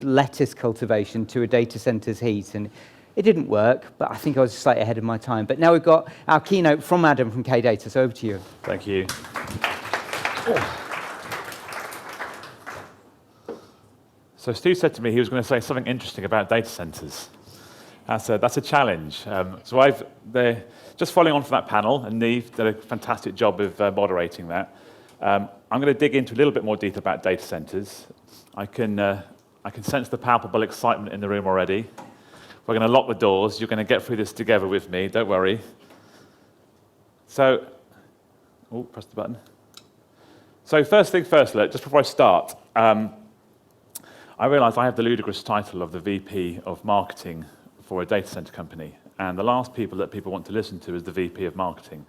lettuce cultivation to a data center's heat, and it didn't work, but I think I was slightly ahead of my time. But now we've got our keynote from Adam from K-Data, so over to you. Thank you. So Stu said to me he was going to say something interesting about data centers. That's a challenge. Just following on from that panel, and Neve did a fantastic job of moderating that. I'm going to dig into a little bit more detail about data centers. I can sense the palpable excitement in the room already. We're going to lock the doors. You're going to get through this together with me. Don't worry. So, press the button. So first thing first, look, just before I start, I realize I have the ludicrous title of the VP of Marketing for a data center company. And the last people that people want to listen to is the VP of Marketing.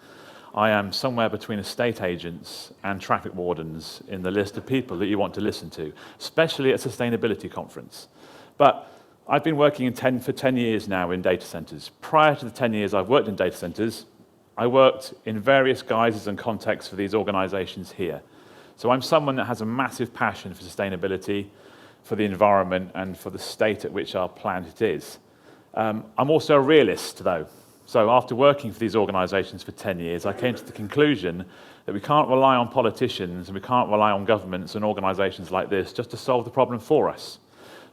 I am somewhere between estate agents and traffic wardens in the list of people that you want to listen to, especially at a sustainability conference. But I've been working for 10 years now in data centers. Prior to the 10 years I've worked in data centers, I worked in various guises and contexts for these organizations here. So I'm someone that has a massive passion for sustainability, for the environment, and for the state at which our planet is. I'm also a realist, though. So after working for these organizations for 10 years, I came to the conclusion that we can't rely on politicians and we can't rely on governments and organizations like this just to solve the problem for us.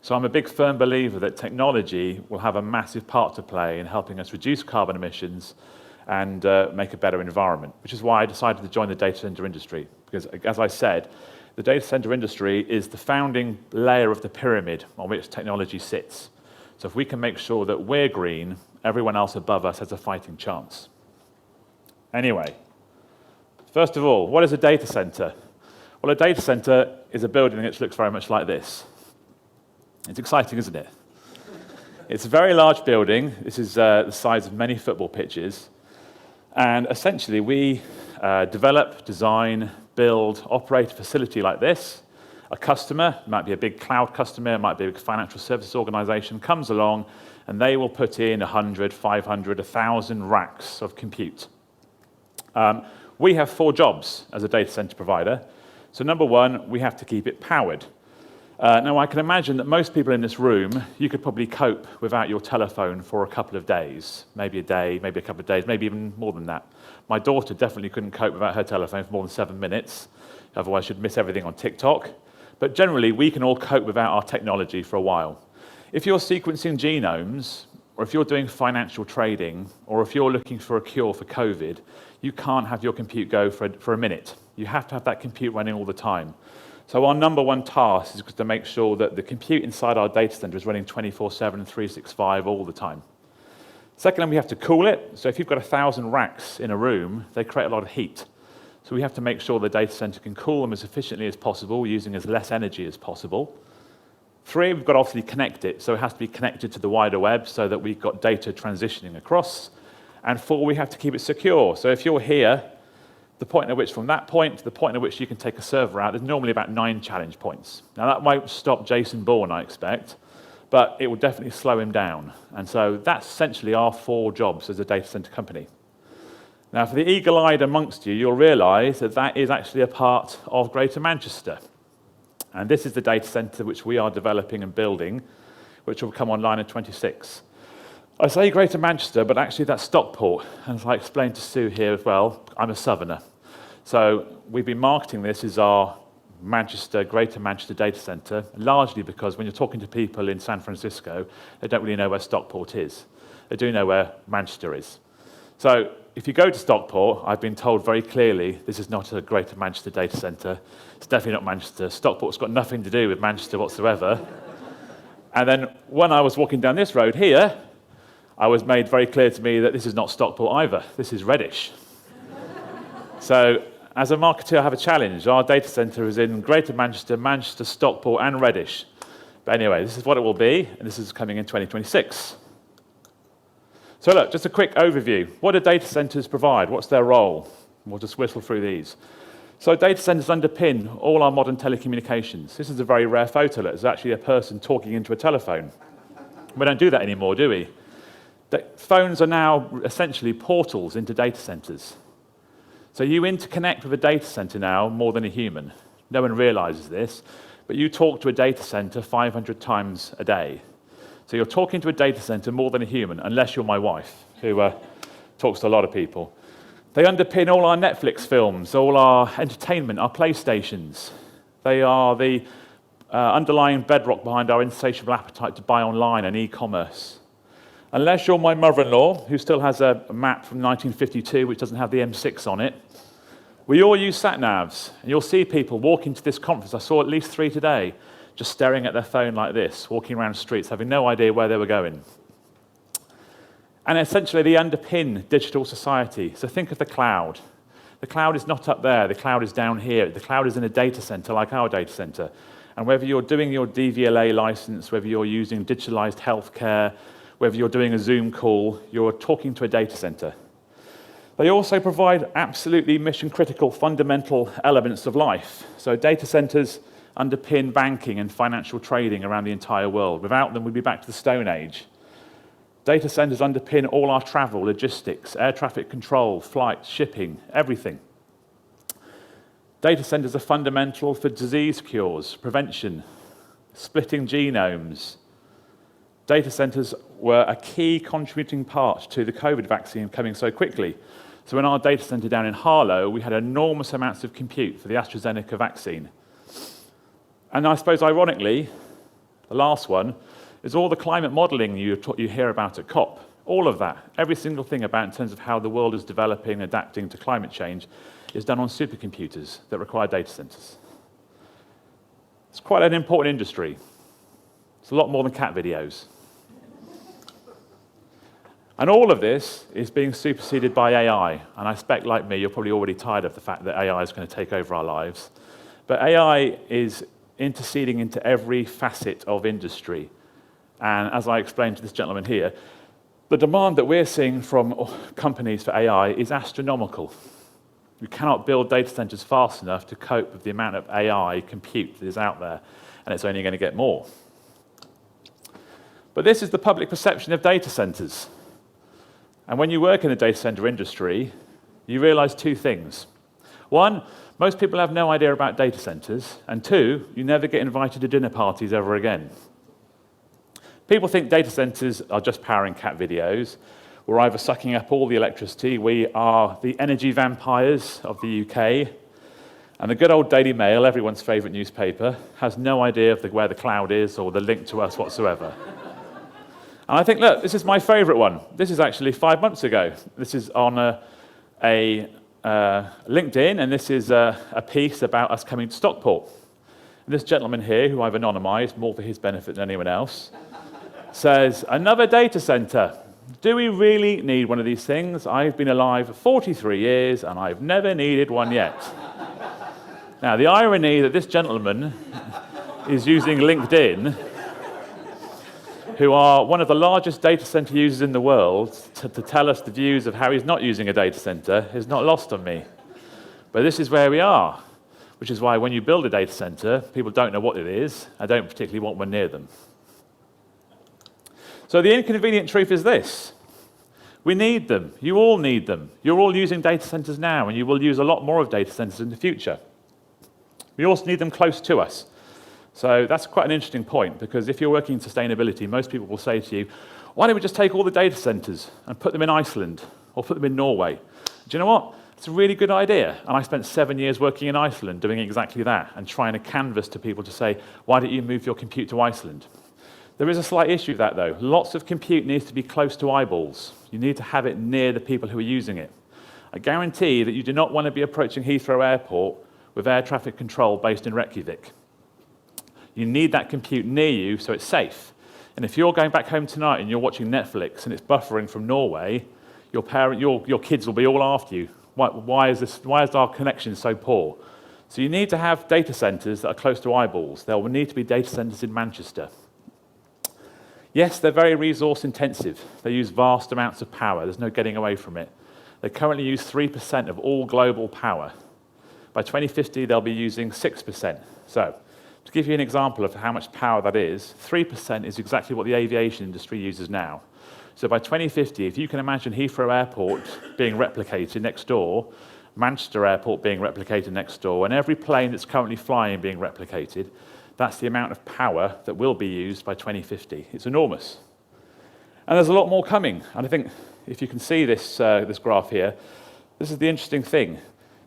So I'm a big firm believer that technology will have a massive part to play in helping us reduce carbon emissions and make a better environment, which is why I decided to join the data center industry. Because, as I said, the data center industry is the founding layer of the pyramid on which technology sits. So if we can make sure that we're green, everyone else above us has a fighting chance. Anyway, first of all, what is a data center? Well, a data center is a building which looks very much like this. It's exciting, isn't it? It's a very large building. This is the size of many football pitches. And essentially, we develop, design, build, operate a facility like this. A customer, it might be a big cloud customer, it might be a big financial services organization, comes along and they will put in 100, 500, 1,000 racks of compute. We have 4 jobs as a data center provider. So number one, we have to keep it powered. Now I can imagine that most people in this room, you could probably cope without your telephone for a couple of days, maybe a day, maybe a couple of days, maybe even more than that. My daughter definitely couldn't cope without her telephone for more than 7 minutes, otherwise she'd miss everything on TikTok. But generally, we can all cope without our technology for a while. If you're sequencing genomes, or if you're doing financial trading, or if you're looking for a cure for COVID, you can't have your compute go for a minute. You have to have that compute running all the time. So our number one task is to make sure that the compute inside our data center is running 24/7, 365 all the time. Secondly, we have to cool it. So if you've got 1,000 racks in a room, they create a lot of heat. So we have to make sure the data center can cool them as efficiently as possible, using as less energy as possible. 3, we've got to obviously connect it. So it has to be connected to the wider web so that we've got data transitioning across. And 4, we have to keep it secure. So if you're here, the point at which from that point to the point at which you can take a server out, there's normally about 9 challenge points. Now that won't stop Jason Bourne, I expect, but it will definitely slow him down. And so that's essentially our 4 jobs as a data center company. Now, for the eagle-eyed amongst you, you'll realize that that is actually a part of Greater Manchester. And this is the data center which we are developing and building, which will come online in 26. I say Greater Manchester, but actually that's Stockport. And as I explained to Sue here as well, I'm a southerner. So we've been marketing this as our Greater Manchester data center, largely because when you're talking to people in San Francisco, they don't really know where Stockport is. They do know where Manchester is. So if you go to Stockport, I've been told very clearly this is not a Greater Manchester data center. It's definitely not Manchester. Stockport's got nothing to do with Manchester whatsoever. And then when I was walking down this road here, I was made very clear to me that this is not Stockport either. This is Reddish. So as a marketer, I have a challenge. Our data center is in Greater Manchester, Manchester, Stockport, and Reddish. But anyway, this is what it will be, and this is coming in 2026. So look, just a quick overview. What do data centers provide? What's their role? We'll just whistle through these. So data centers underpin all our modern telecommunications. This is a very rare photo. It's actually a person talking into a telephone. We don't do that anymore, do we? Phones are now essentially portals into data centers. So you interconnect with a data center now more than a human. No one realizes this, but you talk to a data center 500 times a day. So you're talking to a data center more than a human, unless you're my wife, who talks to a lot of people. They underpin all our Netflix films, all our entertainment, our PlayStations. They are the underlying bedrock behind our insatiable appetite to buy online and e-commerce. Unless you're my mother-in-law, who still has a map from 1952 which doesn't have the M6 on it, we all use sat-navs, and you'll see people walking to this conference. I saw at least 3 today, just staring at their phone like this, walking around streets, having no idea where they were going. And essentially, they underpin digital society. So think of the cloud. The cloud is not up there. The cloud is down here. The cloud is in a data center like our data center. And whether you're doing your DVLA license, whether you're using digitalized healthcare, whether you're doing a Zoom call, you're talking to a data center. They also provide absolutely mission-critical fundamental elements of life. So data centers underpin banking and financial trading around the entire world. Without them, we'd be back to the Stone Age. Data centers underpin all our travel, logistics, air traffic control, flights, shipping, everything. Data centers are fundamental for disease cures, prevention, splitting genomes. Data centers were a key contributing part to the COVID vaccine coming so quickly. So in our data center down in Harlow, we had enormous amounts of compute for the AstraZeneca vaccine. And I suppose, ironically, the last one is all the climate modeling you hear about at COP. All of that, every single thing about in terms of how the world is developing, adapting to climate change, is done on supercomputers that require data centers. It's quite an important industry. It's a lot more than cat videos. And all of this is being superseded by AI. And I expect, like me, you're probably already tired of the fact that AI is going to take over our lives. But AI is interceding into every facet of industry. And as I explained to this gentleman here, the demand that we're seeing from companies for AI is astronomical. We cannot build data centers fast enough to cope with the amount of AI compute that is out there, and it's only going to get more. But this is the public perception of data centers. And when you work in the data center industry, you realize 2 things. 1, most people have no idea about data centers, and 2, you never get invited to dinner parties ever again. People think data centers are just powering cat videos. We're either sucking up all the electricity. We are the energy vampires of the UK. And the good old Daily Mail, everyone's favorite newspaper, has no idea of where the cloud is or the link to us whatsoever. And I think, look, this is my favorite one. This is actually 5 months ago. This is on LinkedIn, and this is a piece about us coming to Stockport. And this gentleman here, who I've anonymized, more for his benefit than anyone else, says, another data center. Do we really need one of these things? I've been alive for 43 years, and I've never needed one yet. Now, the irony that this gentleman is using LinkedIn, who are one of the largest data center users in the world, to tell us the views of how he's not using a data center, is not lost on me. But this is where we are, which is why when you build a data center, people don't know what it is, and don't particularly want one near them. So the inconvenient truth is this. We need them. You all need them. You're all using data centers now, and you will use a lot more of data centers in the future. We also need them close to us. So that's quite an interesting point, because if you're working in sustainability, most people will say to you, why don't we just take all the data centers and put them in Iceland or put them in Norway? Do you know what? It's a really good idea. And I spent 7 years working in Iceland doing exactly that and trying to canvass to people to say, why don't you move your compute to Iceland? There is a slight issue with that, though. Lots of compute needs to be close to eyeballs. You need to have it near the people who are using it. I guarantee that you do not want to be approaching Heathrow Airport with air traffic control based in Reykjavik. You need that compute near you so it's safe. And if you're going back home tonight and you're watching Netflix and it's buffering from Norway, your kids will be all after you. Why is our connection so poor? So you need to have data centers that are close to eyeballs. There will need to be data centers in Manchester. Yes, they're very resource intensive. They use vast amounts of power. There's no getting away from it. They currently use 3% of all global power. By 2050, they'll be using 6%. So, to give you an example of how much power that is, 3% is exactly what the aviation industry uses now. So by 2050, if you can imagine Heathrow Airport being replicated next door, Manchester Airport being replicated next door, and every plane that's currently flying being replicated, That's the amount of power that will be used by 2050. It's enormous. And there's a lot more coming. And I think if you can see this, this graph here, this is the interesting thing.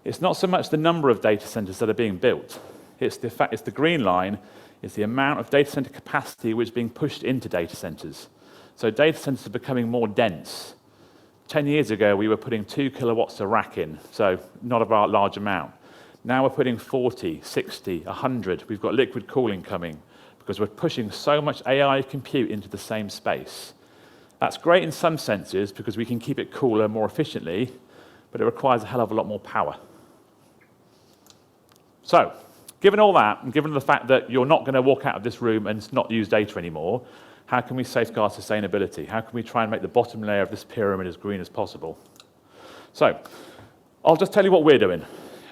It's not so much the number of data centers that are being built. It's the green line, is the amount of data center capacity which is being pushed into data centers. So data centers are becoming more dense. 10 years ago, we were putting 2 kilowatts a rack in, so not a large amount. Now we're putting 40, 60, 100. We've got liquid cooling coming because we're pushing so much AI compute into the same space. That's great in some senses because we can keep it cooler more efficiently, but it requires a hell of a lot more power. So, given all that, and given the fact that you're not going to walk out of this room and not use data anymore, how can we safeguard sustainability? How can we try and make the bottom layer of this pyramid as green as possible? So, I'll just tell you what we're doing.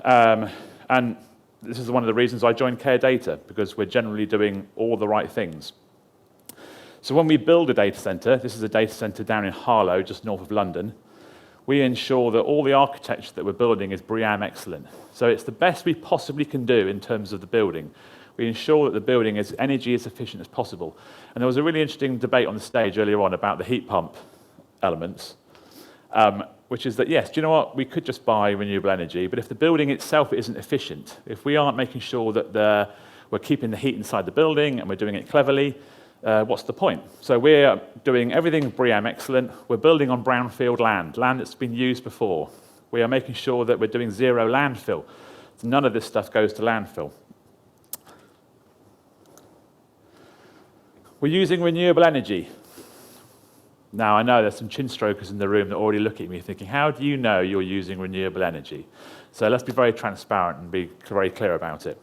And this is one of the reasons I joined Care Data, because we're generally doing all the right things. So when we build a data center, this is a data center down in Harlow, just north of London, we ensure that all the architecture that we're building is BREEAM excellent. So it's the best we possibly can do in terms of the building. We ensure that the building is energy as efficient as possible. And there was a really interesting debate on the stage earlier on about the heat pump elements, which is that, yes, do you know what? We could just buy renewable energy, but if the building itself isn't efficient, if we aren't making sure that we're keeping the heat inside the building and we're doing it cleverly, what's the point? So we're doing everything BREEAM excellent. We're building on brownfield land that's been used before. We are making sure that we're doing zero landfill. So none of this stuff goes to landfill. We're using renewable energy. Now, I know there's some chin strokers in the room that already look at me thinking, how do you know you're using renewable energy? So let's be very transparent and be very clear about it.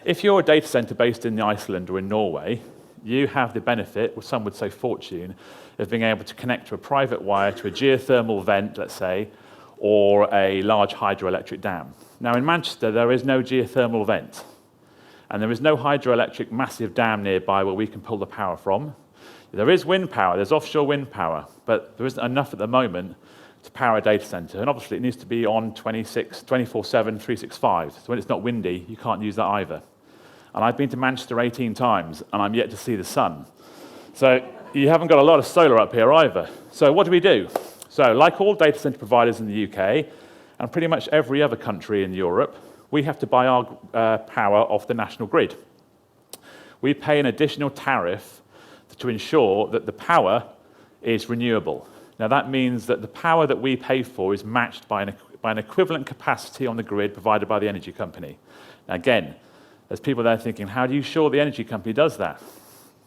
If you're a data center based in Iceland or in Norway, you have the benefit, or some would say fortune, of being able to connect to a private wire to a geothermal vent, let's say, or a large hydroelectric dam. Now, in Manchester, there is no geothermal vent, and there is no hydroelectric massive dam nearby where we can pull the power from. There is wind power, there's offshore wind power, but there isn't enough at the moment to power a data center. And obviously, it needs to be on 24/7, 365. So when it's not windy, you can't use that either. And I've been to Manchester 18 times, and I'm yet to see the sun. So you haven't got a lot of solar up here either. So what do? So like all data center providers in the UK, and pretty much every other country in Europe, we have to buy our power off the national grid. We pay an additional tariff to ensure that the power is renewable. Now that means that the power that we pay for is matched by an equivalent capacity on the grid provided by the energy company. Now again, there's people there thinking, how do you ensure the energy company does that?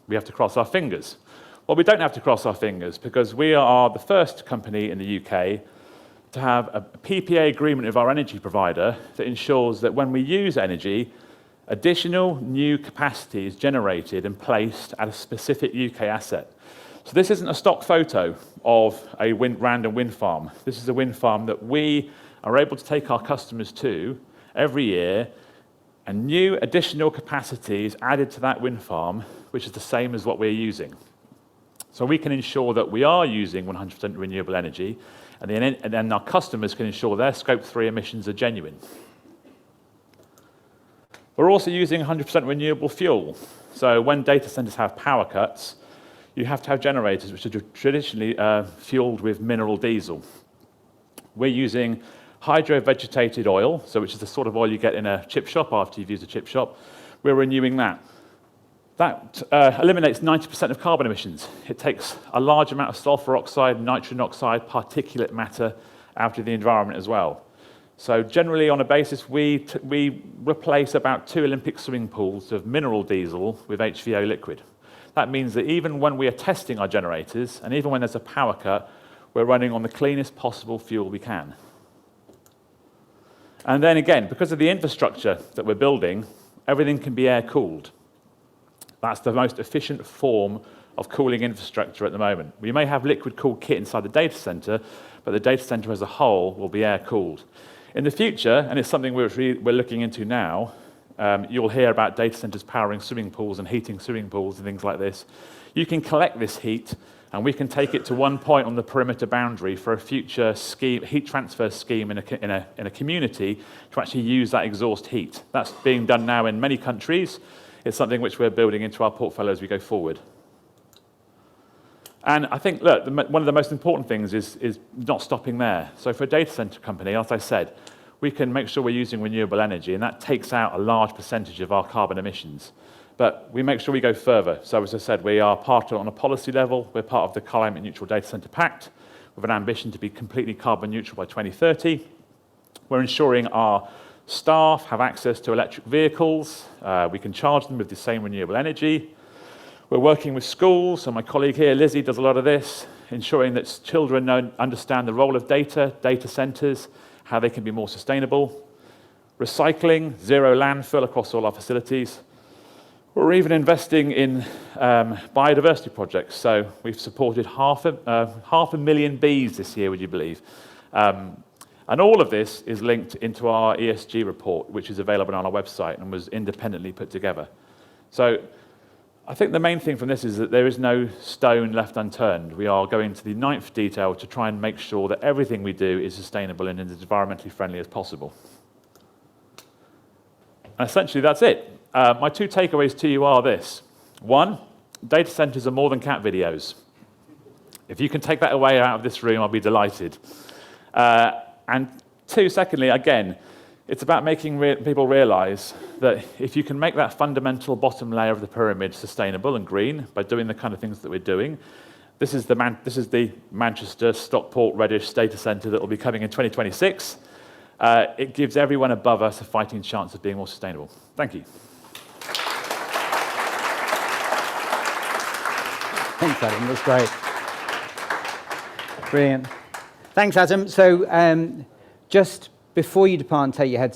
We have to cross our fingers. Well, we don't have to cross our fingers because we are the first company in the UK to have a PPA agreement with our energy provider that ensures that when we use energy, additional new capacity is generated and placed at a specific UK asset. So this isn't a stock photo of a random wind farm. This is a wind farm that we are able to take our customers to every year, and new additional capacity is added to that wind farm, which is the same as what we're using. So we can ensure that we are using 100% renewable energy, and then our customers can ensure their Scope 3 emissions are genuine. We're also using 100% renewable fuel. So when data centers have power cuts, you have to have generators which are traditionally fueled with mineral diesel. We're using hydrovegetated oil, so which is the sort of oil you get in a chip shop after you've used a chip shop. We're renewing that. That eliminates 90% of carbon emissions. It takes a large amount of sulfur oxide, nitrogen oxide, particulate matter out of the environment as well. So generally, on a basis, we replace about 2 Olympic swimming pools of mineral diesel with HVO liquid. That means that even when we are testing our generators, and even when there's a power cut, we're running on the cleanest possible fuel we can. And then again, because of the infrastructure that we're building, everything can be air-cooled. That's the most efficient form of cooling infrastructure at the moment. We may have liquid-cooled kit inside the data center, but the data center as a whole will be air-cooled. In the future, and it's something we're looking into now, you'll hear about data centers powering swimming pools and heating swimming pools and things like this. You can collect this heat And we can take it to one point on the perimeter boundary for a future scheme, heat transfer scheme in a community to actually use that exhaust heat. That's being done now in many countries. It's something which we're building into our portfolio as we go forward. And I think, look, one of the most important things is not stopping there. So for a data center company, as I said, we can make sure we're using renewable energy, and that takes out a large percentage of our carbon emissions. But we make sure we go further. So as I said, we are part of, on a policy level, we're part of the Climate Neutral Data Center Pact with an ambition to be completely carbon neutral by 2030. We're ensuring our staff have access to electric vehicles. We can charge them with the same renewable energy. We're working with schools, and my colleague here, Lizzie, does a lot of this, ensuring that children understand the role of data centers, how they can be more sustainable. Recycling, zero landfill across all our facilities. We're even investing in biodiversity projects. So we've supported half a million bees this year, would you believe? And all of this is linked into our ESG report, which is available on our website and was independently put together. So I think the main thing from this is that there is no stone left unturned. We are going to the ninth detail to try and make sure that everything we do is sustainable and as environmentally friendly as possible. And essentially, that's it. My two takeaways to you are this. One, data centers are more than cat videos. If you can take that away out of this room, I'll be delighted. And two, secondly, again, it's about making people realize that if you can make that fundamental bottom layer of the pyramid sustainable and green by doing the kind of things that we're doing, this is the Manchester, Stockport, Reddish data center that will be coming in 2026. It gives everyone above us a fighting chance of being more sustainable. Thank you. Thanks, Adam. That's great. Brilliant. Thanks, Adam. So just before you depart and take your head